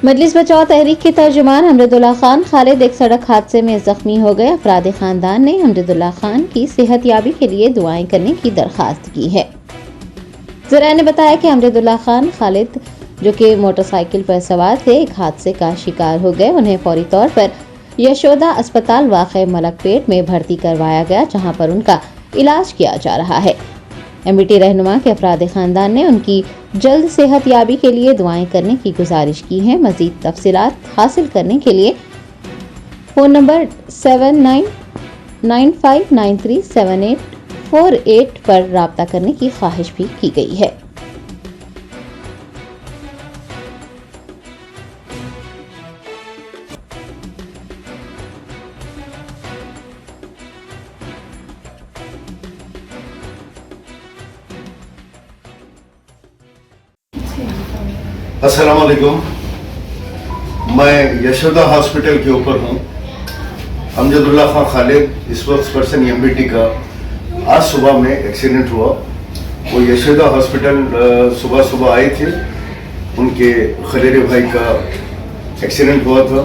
مجلس بچاؤ تحریک کے ترجمان حمداللہ خان خالد ایک سڑک حادثے میں زخمی ہو گئے۔ افراد خاندان نے حمداللہ خان کی صحت یابی کے لیے دعائیں کرنے کی درخواست کی ہے۔ ذرائع نے بتایا کہ حمداللہ خان خالد جو کہ موٹر سائیکل پر سوار تھے ایک حادثے کا شکار ہو گئے۔ انہیں فوری طور پر یشودا اسپتال واقع ملک پیٹ میں بھرتی کروایا گیا جہاں پر ان کا علاج کیا جا رہا ہے۔ MBT رہنما کے افراد خاندان نے ان کی جلد صحت یابی کے لیے دعائیں کرنے کی گزارش کی ہے۔ مزید تفصیلات حاصل کرنے کے لیے فون نمبر 7995937848 پر رابطہ کرنے کی خواہش بھی کی گئی ہے۔ السلام علیکم، میں یشودا ہاسپٹل کے اوپر ہوں۔ امجداللہ خان خالد اسپوکس پرسن MBT کا آج صبح میں ایکسیڈنٹ ہوا۔ وہ یشودا ہاسپٹل صبح آئے تھے، ان کے خلیرے بھائی کا ایکسیڈنٹ ہوا تھا،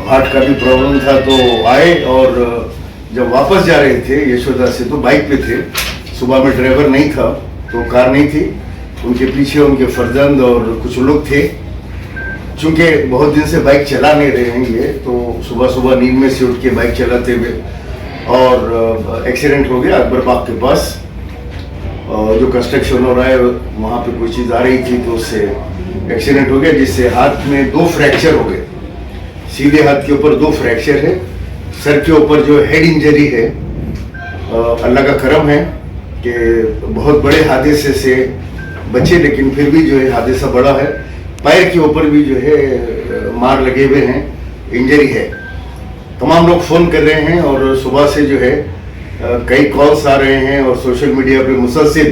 ہارٹ کا بھی پرابلم تھا تو آئے، اور جب واپس جا رہے تھے یشودا سے تو بائک پہ تھے۔ صبح میں ڈرائیور نہیں تھا تو کار نہیں تھی، ان کے پیچھے ان کے فرزند اور کچھ لوگ تھے۔ چونکہ بہت دن سے بائک چلا نہیں رہے ہیں یہ، تو صبح نیند میں سے اٹھ کے بائک چلاتے ہوئے اور ایکسیڈنٹ ہو گیا اکبر باغ کے پاس۔ جو کنسٹرکشن ہو رہا ہے وہاں پہ کوئی چیز آ رہی تھی تو اس سے ایکسیڈنٹ ہو گیا، جس سے ہاتھ میں 2 فریکچر ہو گئے۔ سیدھے ہاتھ کے اوپر 2 فریکچر ہے، سر کے اوپر جو ہیڈ انجری ہے۔ اللہ کا کرم ہے کہ بہت بڑے حادثے سے بچے، لیکن پھر بھی جو ہے حادثہ بڑا ہے۔ پیر کے اوپر بھی جو ہے مار لگے ہوئے ہیں، انجری ہے۔ تمام لوگ فون کر رہے ہیں اور صبح سے جو ہے کئی کالز آ رہے ہیں اور سوشل میڈیا پہ مسلسل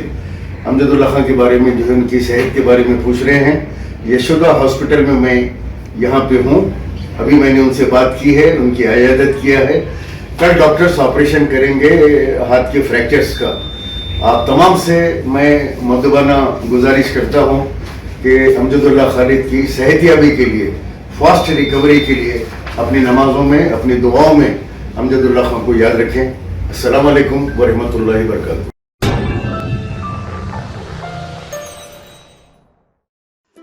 امجداللہ خان کے بارے میں جو ہے ان کی صحت کے بارے میں پوچھ رہے ہیں۔ یشودا ہاسپٹل میں یہاں پہ ہوں، ابھی میں نے ان سے بات کی ہے، ان کی عیادت کیا ہے۔ کل ڈاکٹرز آپریشن کریں گے ہاتھ کے فریکچرز کا۔ آپ تمام سے میں مؤدبانہ گزارش کرتا ہوں کہ امجداللہ خالد کی صحت یابی کے لیے، فاسٹ ریکوری کے لیے اپنی نمازوں میں، اپنی دعاؤں میں امجداللہ خان کو یاد رکھیں۔ السلام علیکم ورحمۃ اللہ وبرکاتہ۔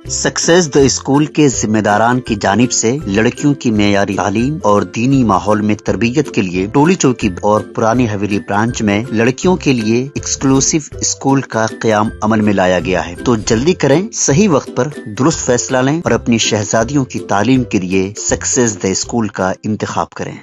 سکسیس دی اسکول کے ذمہ داران کی جانب سے لڑکیوں کی معیاری تعلیم اور دینی ماحول میں تربیت کے لیے ٹولی چوکی اور پرانی حویلی برانچ میں لڑکیوں کے لیے ایکسکلوسیو اسکول کا قیام عمل میں لایا گیا ہے۔ تو جلدی کریں، صحیح وقت پر درست فیصلہ لیں اور اپنی شہزادیوں کی تعلیم کے لیے سکسیس دی اسکول کا انتخاب کریں۔